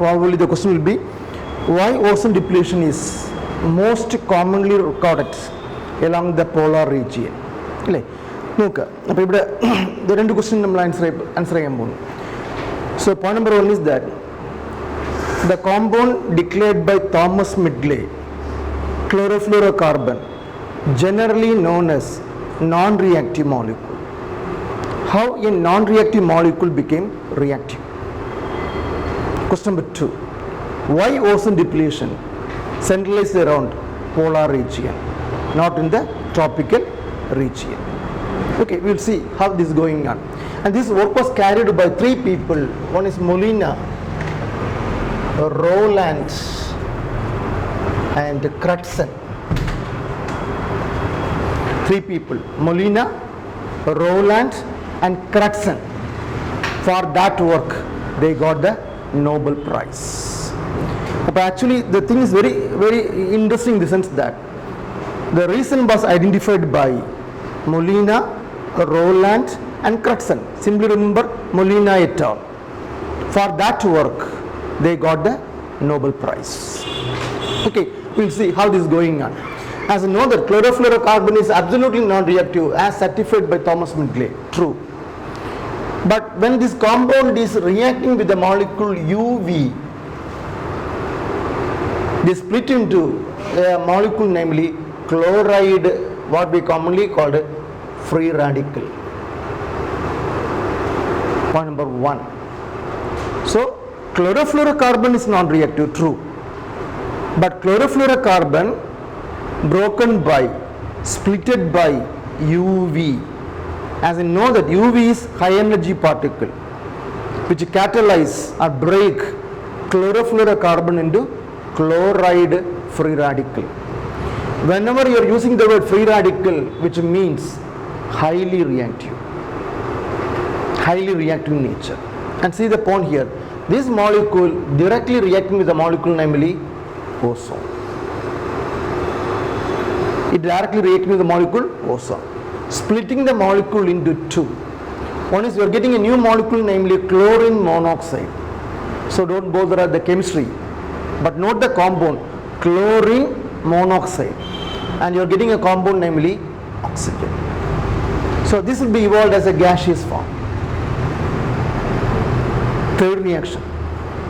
Probably the question will be why ozone depletion is most commonly recorded along the polar region. നോക്കുക, അപ്പോൾ ഇവിടെ രണ്ട് question നമ്മൾ answer ചെയ്യാൻ പോകുന്നു. So point number 1 is that the compound declared by Thomas Midgley, chlorofluorocarbon, generally known as non-reactive molecule. How a non-reactive molecule became reactive? Question number 2, why ozone depletion centralized around polar region, not in the tropical region? Okay, we will see how this is going on. And this work was carried by 3 people. One is Molina, Rowland and Crutzen. 3 people, Molina, Rowland and Crutzen. For that work they got the Nobel Prize. But actually the thing is very interesting in the sense that the reason was identified by Molina, Rowland and Crutzen. Simply remember Molina et al. For that work they got the Nobel Prize. Okay, we'll see how this is going on. As you know that chlorofluorocarbon is absolutely non-reactive as certified by Thomas Midgley. True. But when this compound is reacting with the molecule UV, they split into a molecule, namely chloride, what we commonly called free radical. Point number 1. So chlorofluorocarbon is non-reactive, true. But chlorofluorocarbon broken by, splitted by UV. As you know that UV is high energy particle which catalyze or break chlorofluorocarbon into chloride free radical. Whenever you are using the word free radical, which means highly reactive in nature. And see the point here, this molecule directly reacting with the molecule, namely ozone. It directly reacting with the molecule ozone, splitting the molecule into 2. One is you are getting a new molecule, namely chlorine monoxide. So don't bother at the chemistry, but note the compound chlorine monoxide, and you are getting a compound, namely oxygen. So this will be evolved as a gaseous form. Third reaction,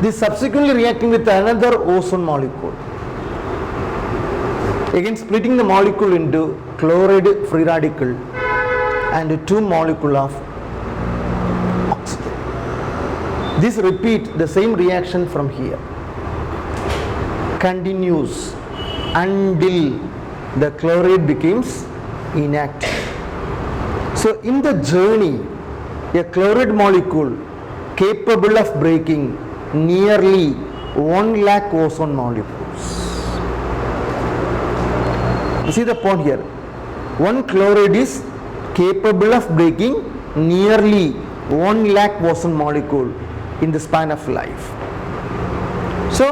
this subsequently reacting with another ozone molecule, again splitting the molecule into chloride free radical and 2 molecule of oxygen. This repeat the same reaction from here, continues until the chloride becomes inactive. So in the journey, a chloride molecule capable of breaking nearly 1 lakh ozone molecules. You see the point here, one chloride is capable of breaking nearly 1 lakh ozone molecule in the span of life. So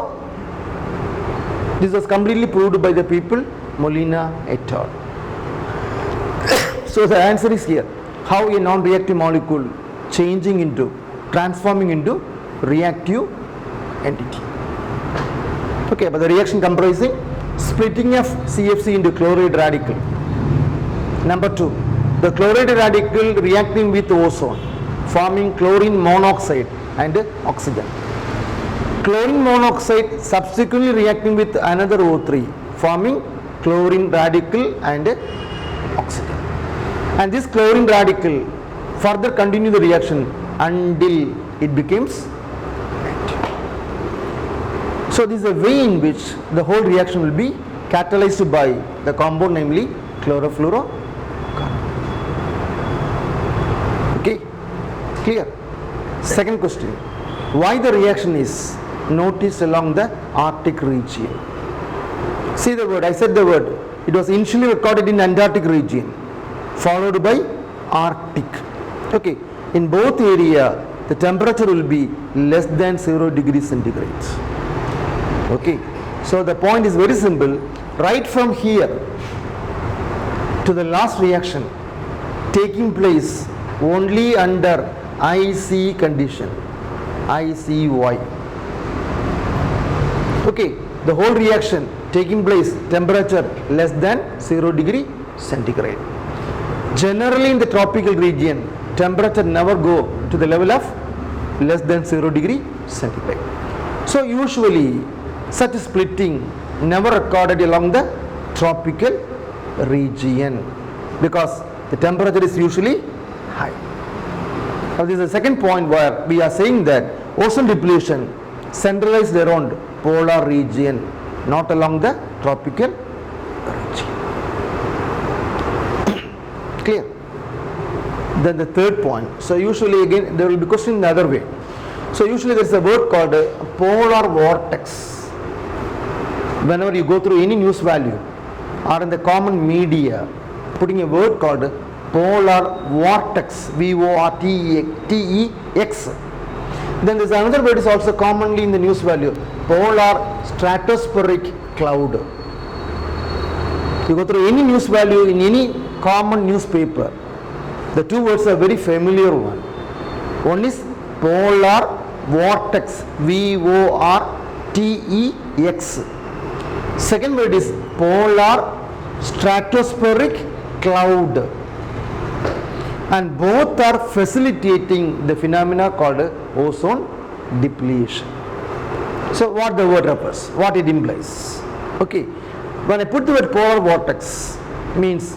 this was completely proved by the people Molina et al. So the answer is here, how a non-reactive molecule transforming into reactive entity. Okay, but the reaction comprising splitting of CFC into chloride radical. Number 2, the chloride radical reacting with ozone, forming chlorine monoxide and oxygen. Chlorine monoxide subsequently reacting with another O3, forming chlorine radical and oxygen. And this chlorine radical further continue the reaction until it becomes reactive. So this is a way in which the whole reaction will be catalyzed by the compound, namely chlorofluorocarbon. Okay, clear? Second question, why the reaction is noticed along the Arctic region? See the word, I said the word, it was initially recorded in Antarctic region, followed by Arctic. Okay, in both area the temperature will be less than 0 degrees centigrade. Okay, so the point is very simple, right from here to the last reaction taking place only under IC condition, ICY. Okay, the whole reaction taking place temperature less than 0 degree centigrade. Generally in the tropical region, temperature never go to the level of less than 0 degree centigrade. So usually such splitting never recorded along the tropical region because the temperature is usually high. Now this is the second point where we are saying that ozone depletion centralized around polar region, not along the tropical region. Clear? Then the third point. So usually again there will be question in the other way. So usually there is a word called polar vortex. Whenever you go through any news value or in the common media, putting a word called polar vortex, VORTEX. Then there is another word is also commonly in the news value, polar stratospheric cloud. You go through any news value in any common newspaper, the two words are very familiar one. One is polar vortex, VORTEX. Second word is polar stratospheric cloud, and both are facilitating the phenomena called ozone depletion. So what the word refers, what it implies. Okay, when I put the word polar vortex, means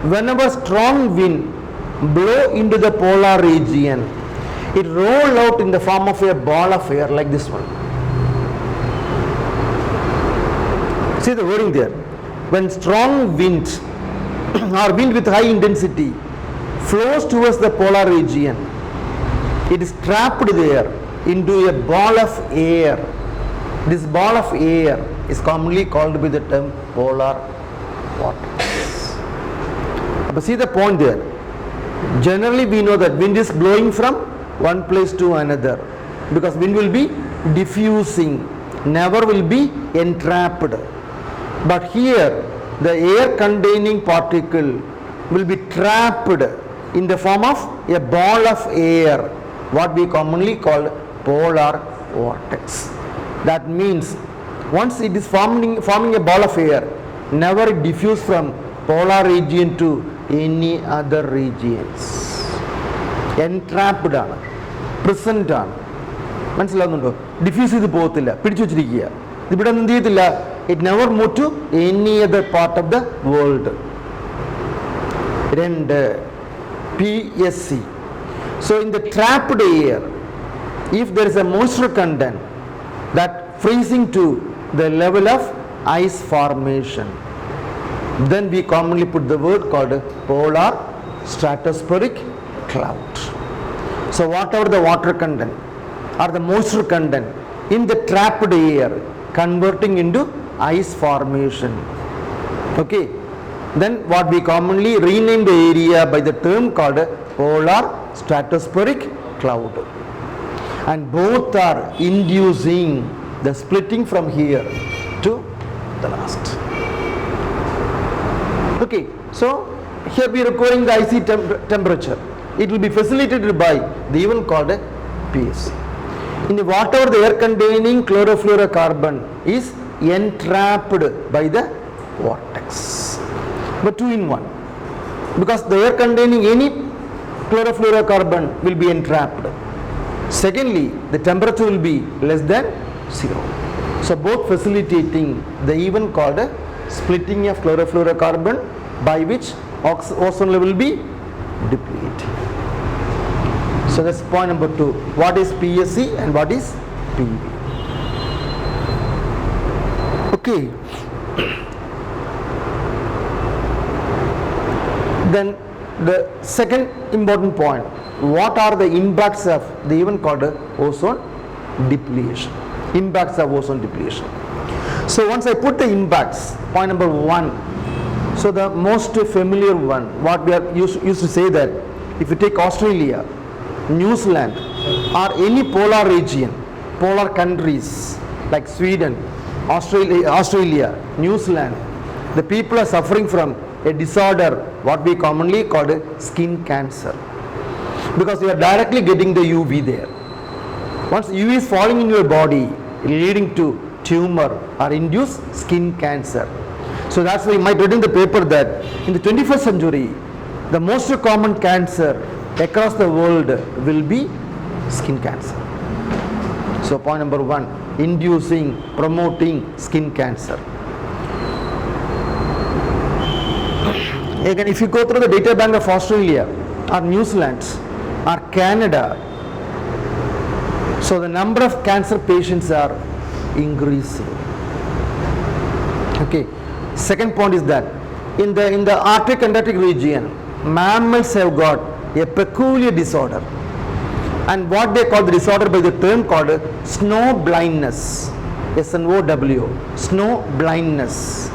whenever strong wind blow into the polar region, it roll out in the form of a ball of air like this one. See the wording there. When strong wind or wind with high intensity flows towards the polar region, it is trapped there into a ball of air. This ball of air is commonly called by the term polar vortex. But see the point there. Generally we know that wind is blowing from one place to another because wind will be diffusing, never will be entrapped. But here the air containing particle will be trapped in the form of a ball of air, what we commonly call polar vortex. That means once it is forming a ball of air, never diffuse from polar region to any other regions. Entrapped ആണ്, present ആണ്. മനസ്സിലാവുന്നുണ്ടോ? Diffuse ചെയ്ത് പോകത്തില്ല, പിടിച്ചു വച്ചിരിക്കുക. ഇവിടെ എന്ത് ചെയ്യത്തില്ല, it never move to any other part of the world. രണ്ട്, PSC. So in the trapped air, if there is a moisture content that freezing to the level of ice formation, then we commonly put the word called polar stratospheric cloud. So whatever the water content or the moisture content in the trapped air converting into ice formation, okay, then what we commonly rename the area by the term called polar stratospheric cloud, and both are inducing the splitting from here to the last. Okay, so here we are recording the IC temperature. It will be facilitated by the event called PSC. In the whatever the air containing chlorofluorocarbon is entrapped by the vortex, but two in one, because the air containing any chlorofluorocarbon will be entrapped. Secondly, the temperature will be less than 0. So both facilitating the event called splitting of chlorofluorocarbon, by which ozone level will be depleted. So that's point number 2. What is PSC and what is PV? Okay. Then the second important point, what are the impacts of the event called ozone depletion? Impacts of ozone depletion. So once I put the impacts, point number 1, so the most familiar one, what we are used to say that if you take Australia, New Zealand or any polar region, polar countries like Sweden, Australia, New Zealand, the people are suffering from a disorder what we commonly call skin cancer, because you are directly getting the UV there. Once UV is falling in your body, leading to tumor or induce skin cancer. So that's why you might read in the paper that in the 21st century, the most common cancer across the world will be skin cancer. So point number 1, inducing, promoting skin cancer. Again, if you go through the data bank of Australia or New Zealand or Canada, so the number of cancer patients are increasing. Okay. Second point is that in the Arctic Antarctic region, mammals have got a peculiar disorder, and what they call the disorder by the term called snow blindness. SNOW, snow blindness.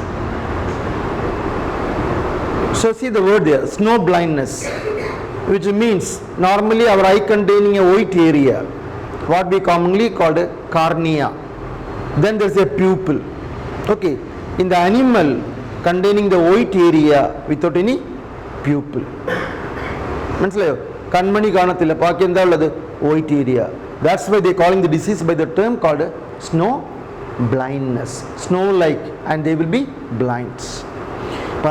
So see the word there, snow blindness, which means normally our eye containing a white area, what we commonly called a cornea. Then there is a pupil. Okay, in the animal containing the white area without any pupil. മനസ്സിലായോ? കൺമണി കാണത്തില്ല, ബാക്കി എന്താ ഉള്ളത്? White area. That's why they calling the disease by the term called snow blindness. Snow like, and they will be blind.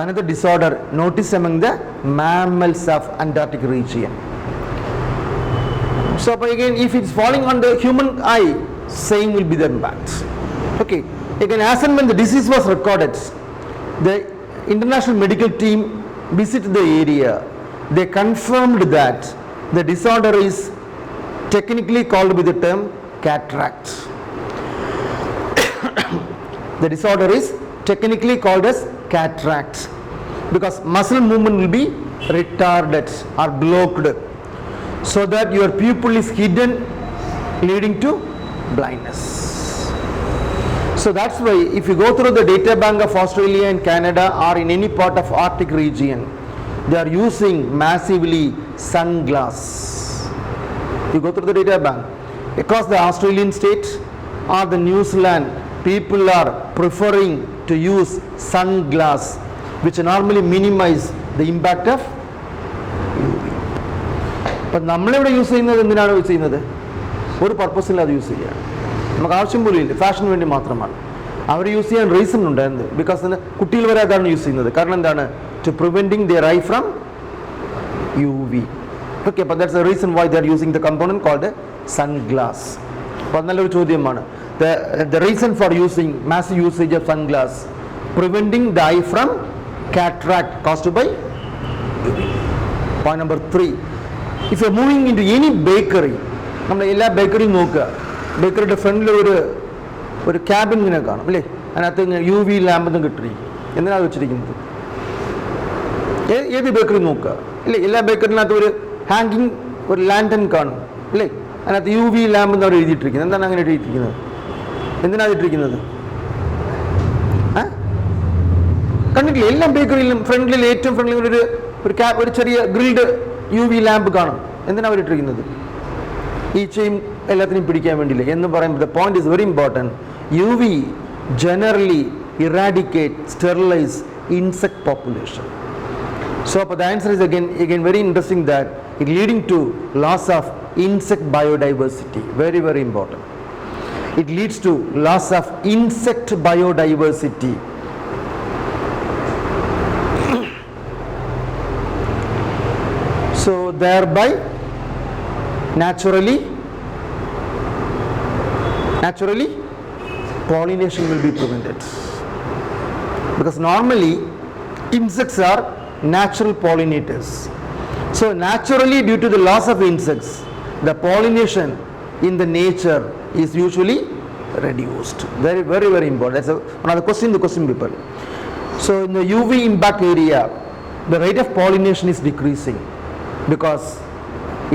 Another disorder noticed among the mammals of Antarctic region. So again, if it's falling on the human eye, same will be the impact. Okay, again, as and when the disease was recorded, the international medical team visited the area. They confirmed that the disorder is technically called by the term cataract. The disorder is technically called as cataract because muscle movement will be retarded or blocked, so that your pupil is hidden, leading to blindness. So that's why if you go through the data bank of Australia and Canada or in any part of Arctic region, they are using massively sunglass. You go through the data bank across the Australian state or the New Zealand, people are preferring to use sunglass, which normally minimize the impact of UV. But നമ്മളിവിടെ use ചെയ്യുന്നത് എന്തിനാണ് use ചെയ്യുന്നത്? ഒരു പർപ്പസില്ലാതെ use ചെയ്യുക, നമുക്ക് ആവശ്യം പോലും ഇല്ല, ഫാഷന് വേണ്ടി മാത്രമാണ്. അവർ യൂസ് ചെയ്യാൻ റീസൺ ഉണ്ട്. എന്ത്? ബിക്കോസ് കുട്ടികൾ വരെ അതാണ് യൂസ് ചെയ്യുന്നത്. കാരണം എന്താണ്? To preventing their eye from UV. Okay, but that's the reason why they are using the component called sunglass. അപ്പോൾ നല്ലൊരു ചോദ്യമാണ്. The reason for using massive usage of sunglass, preventing the eye from cataract caused by UV. Point number 3, if you are moving into any bakery, നമ്മൾ എല്ലാ ബേക്കറിയും നോക്കുക, ബേക്കറിയുടെ ഫ്രണ്ടിൽ ഒരു cabin ഇങ്ങനെ കാണും അല്ലേ, അതിനകത്ത് UV ലാമ്പൊന്നും കിട്ടിയിരിക്കും. എന്തിനാണ് വെച്ചിരിക്കുന്നത്? ഏത് ബേക്കറി നോക്കുക അല്ലേ, എല്ലാ ബേക്കറിനകത്ത് ഒരു ഹാങ്കിങ് ഒരു ലാൻഡൻ കാണും അല്ലേ, അതിനകത്ത് UV ലാമ്പ് എന്ന് അവർ എഴുതിയിട്ടിരിക്കുന്നത്. എന്താണ് അങ്ങനെ എഴുതിയിരിക്കുന്നത്? എന്തിനാണ് ഇട്ടിരിക്കുന്നത്? കണ്ടിട്ടില്ലേ? എല്ലാ ബേക്കറിയിലും ഫ്രണ്ടിൽ ഏറ്റവും ഫ്രണ്ടിൽ ഒരു ചെറിയ ഗ്രിൽഡ് UV ലാമ്പ് കാണും. എന്തിനാണ് അവർ ഇട്ടിരിക്കുന്നത്? ഈച്ചയും എല്ലാത്തിനെയും പിടിക്കാൻ വേണ്ടിയില്ല എന്ന് പറയുമ്പോൾ the point is very important. UV generally eradicate, sterilize insect population. So but the answer is again very interesting, that it leading to loss of insect biodiversity. Very, very important. It leads to loss of insect biodiversity. So thereby naturally pollination will be prevented, because normally insects are natural pollinators. So naturally, due to the loss of insects, the pollination in the nature is usually reduced. Very, very, very important. That's another question in the question paper. So in the UV impact area, the rate of pollination is decreasing because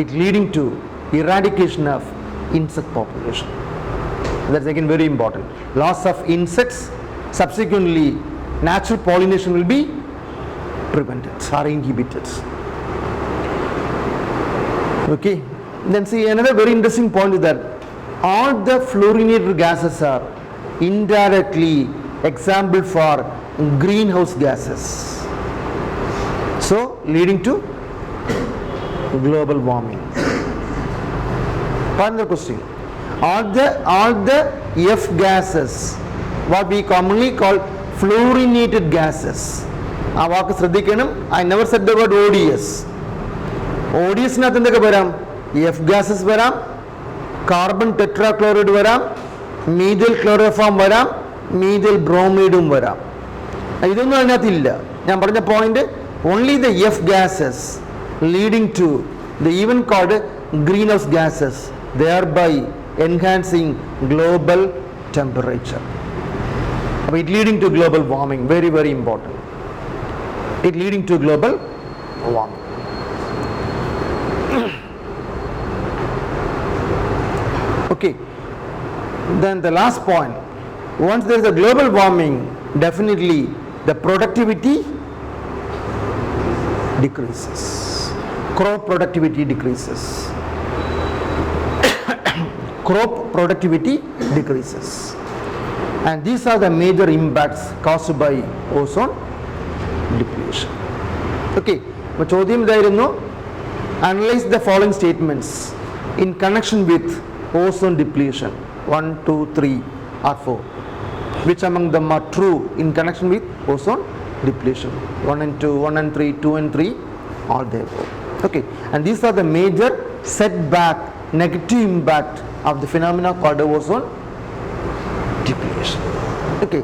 it leading to eradication of insect population. That's again very important. Loss of insects, subsequently natural pollination will be prevented or inhibited. Okay, then see another very interesting point is that all the fluorinated gases are indirectly example for greenhouse gases, so leading to global warming. Another question, all the F gases, what we commonly call fluorinated gases. ആ വാക്ക് ശ്രദ്ധിക്കണം. I never said the word ODS. ODSനകത്ത് എന്തൊക്കെ വരാം? F gases വരാം, carbon tetrachloride വരാം, methyl chloroform വരാം, methyl ബ്രോമൈഡും വരാം. ഇതൊന്നും അതിനകത്തില്ല. ഞാൻ പറഞ്ഞ point only the F gases leading to the even cold green house gases, thereby enhancing global temperature. അപ്പോൾ it leading to global warming, very very important. It leading to global warming. Okay, then the last point, once there is a global warming, definitely the productivity decreases, crop productivity decreases. Crop productivity decreases, and these are the major impacts caused by ozone depletion. Okay, അപ്പോൾ ചോദ്യം ഇതായിരുന്നു, analyze the following statements in connection with ozone depletion. 1, 2, 3 or 4. Which among them are true in connection with ozone depletion? 1 and 2, 1 and 3, 2 and 3, all they go. Okay, and these are the major setback, negative impact of the phenomena called ozone depletion. Okay.